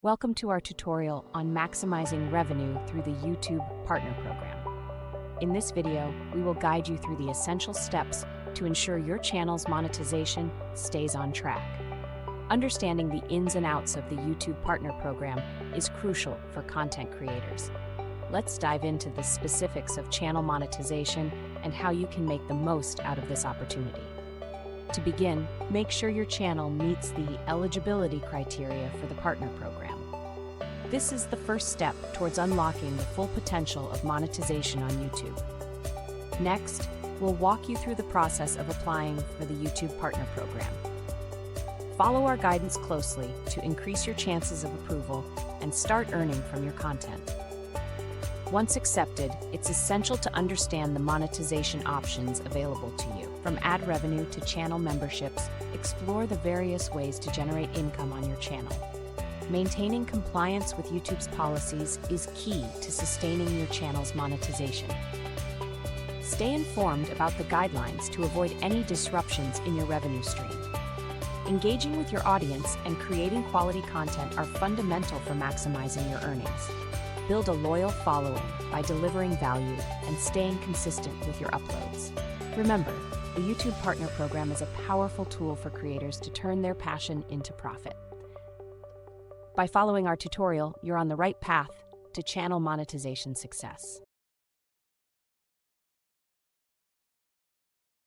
Welcome to our tutorial on maximizing revenue through the YouTube Partner Program. In this video, we will guide you through the essential steps to ensure your channel's monetization stays on track. Understanding the ins and outs of the YouTube Partner Program is crucial for content creators. Let's dive into the specifics of channel monetization and how you can make the most out of this opportunity. To begin, make sure your channel meets the eligibility criteria for the Partner Program. This is the first step towards unlocking the full potential of monetization on YouTube. Next, we'll walk you through the process of applying for the YouTube Partner Program. Follow our guidance closely to increase your chances of approval and start earning from your content. Once accepted, it's essential to understand the monetization options available to you. From ad revenue to channel memberships, explore the various ways to generate income on your channel. Maintaining compliance with YouTube's policies is key to sustaining your channel's monetization. Stay informed about the guidelines to avoid any disruptions in your revenue stream. Engaging with your audience and creating quality content are fundamental for maximizing your earnings. Build a loyal following by delivering value and staying consistent with your uploads. Remember, the YouTube Partner Program is a powerful tool for creators to turn their passion into profit. By following our tutorial, you're on the right path to channel monetization success.